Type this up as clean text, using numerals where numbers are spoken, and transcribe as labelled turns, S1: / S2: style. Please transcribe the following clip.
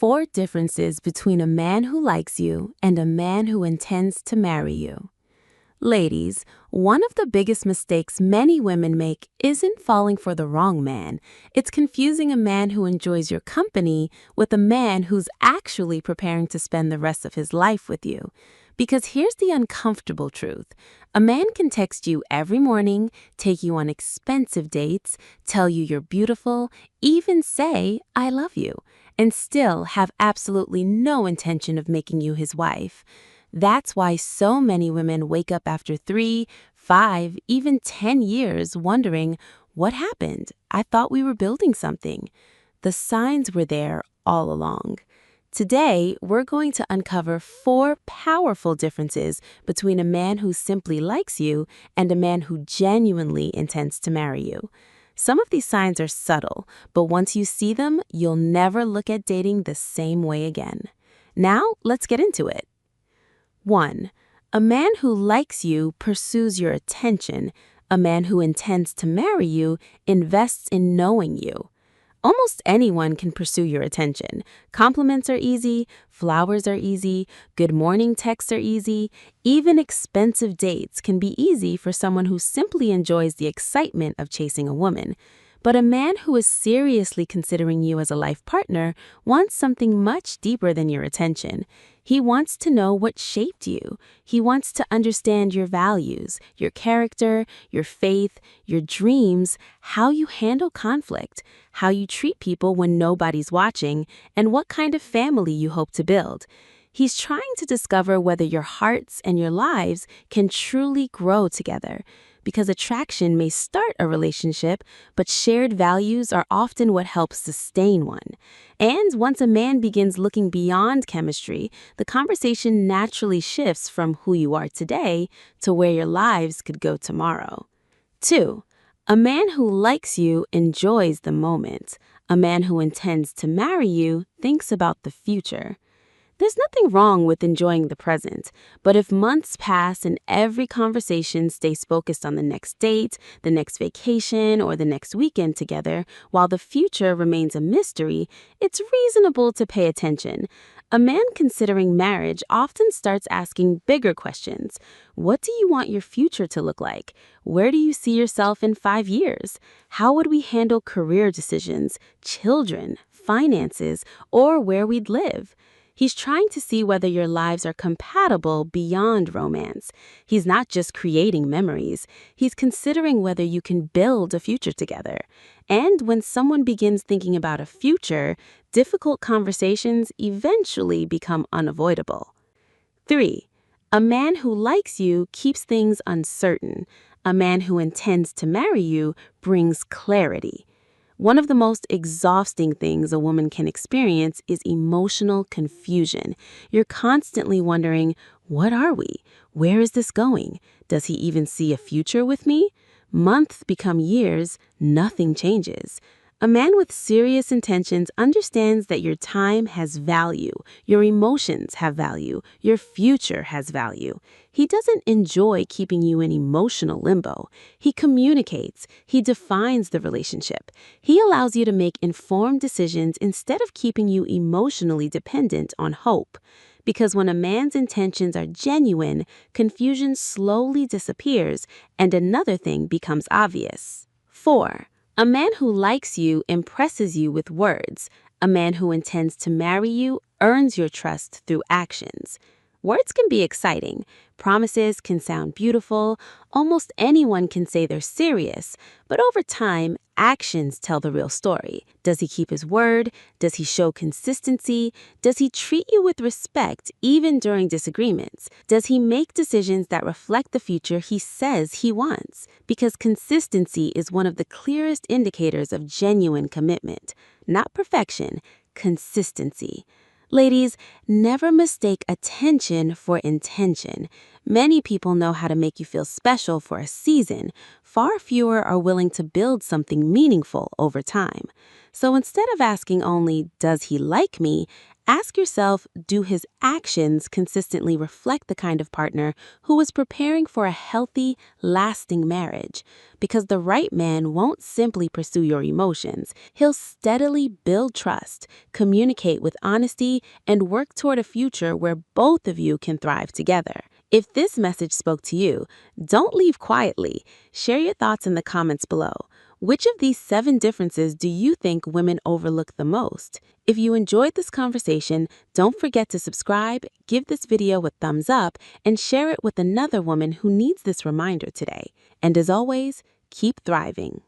S1: 4 differences between a man who likes you and a man who intends to marry you. Ladies, one of the biggest mistakes many women make isn't falling for the wrong man. It's confusing a man who enjoys your company with a man who's actually preparing to spend the rest of his life with you. Because here's the uncomfortable truth. A man can text you every morning, take you on expensive dates, tell you you're beautiful, even say, "I love you," and still have absolutely no intention of making you his wife. That's why so many women wake up after 3, 5, even 10 years wondering, what happened? I thought we were building something. The signs were there all along. Today, we're going to uncover 4 powerful differences between a man who simply likes you and a man who genuinely intends to marry you. Some of these signs are subtle, but once you see them, you'll never look at dating the same way again. Now, let's get into it. 1. A man who likes you pursues your attention. A man who intends to marry you invests in knowing you. Almost anyone can pursue your attention. Compliments are easy, flowers are easy, good morning texts are easy. Even expensive dates can be easy for someone who simply enjoys the excitement of chasing a woman. But a man who is seriously considering you as a life partner wants something much deeper than your attention. He wants to know what shaped you. He wants to understand your values, your character, your faith, your dreams, how you handle conflict, how you treat people when nobody's watching, and what kind of family you hope to build. He's trying to discover whether your hearts and your lives can truly grow together. Because attraction may start a relationship, but shared values are often what helps sustain one. And once a man begins looking beyond chemistry, the conversation naturally shifts from who you are today to where your lives could go tomorrow. 2. A man who likes you enjoys the moment. A man who intends to marry you thinks about the future. There's nothing wrong with enjoying the present, but if months pass and every conversation stays focused on the next date, the next vacation, or the next weekend together, while the future remains a mystery, it's reasonable to pay attention. A man considering marriage often starts asking bigger questions. What do you want your future to look like? Where do you see yourself in 5 years? How would we handle career decisions, children, finances, or where we'd live? He's trying to see whether your lives are compatible beyond romance. He's not just creating memories. He's considering whether you can build a future together. And when someone begins thinking about a future, difficult conversations eventually become unavoidable. 3. A man who likes you keeps things uncertain. A man who intends to marry you brings clarity. One of the most exhausting things a woman can experience is emotional confusion. You're constantly wondering, what are we? Where is this going? Does he even see a future with me? Months become years, nothing changes. A man with serious intentions understands that your time has value, your emotions have value, your future has value. He doesn't enjoy keeping you in emotional limbo. He communicates, he defines the relationship. He allows you to make informed decisions instead of keeping you emotionally dependent on hope. Because when a man's intentions are genuine, confusion slowly disappears and another thing becomes obvious. 4. A man who likes you impresses you with words. A man who intends to marry you earns your trust through actions. Words can be exciting. Promises can sound beautiful. Almost anyone can say they're serious. But over time, actions tell the real story. Does he keep his word? Does he show consistency? Does he treat you with respect even during disagreements? Does he make decisions that reflect the future he says he wants? Because consistency is one of the clearest indicators of genuine commitment. Not perfection, consistency. Ladies, never mistake attention for intention. Many people know how to make you feel special for a season. Far fewer are willing to build something meaningful over time. So instead of asking only, does he like me? Ask yourself, do his actions consistently reflect the kind of partner who is preparing for a healthy, lasting marriage? Because the right man won't simply pursue your emotions. He'll steadily build trust, communicate with honesty, and work toward a future where both of you can thrive together. If this message spoke to you, don't leave quietly. Share your thoughts in the comments below. Which of these 7 differences do you think women overlook the most? If you enjoyed this conversation, don't forget to subscribe, give this video a thumbs up, and share it with another woman who needs this reminder today. And as always, keep thriving.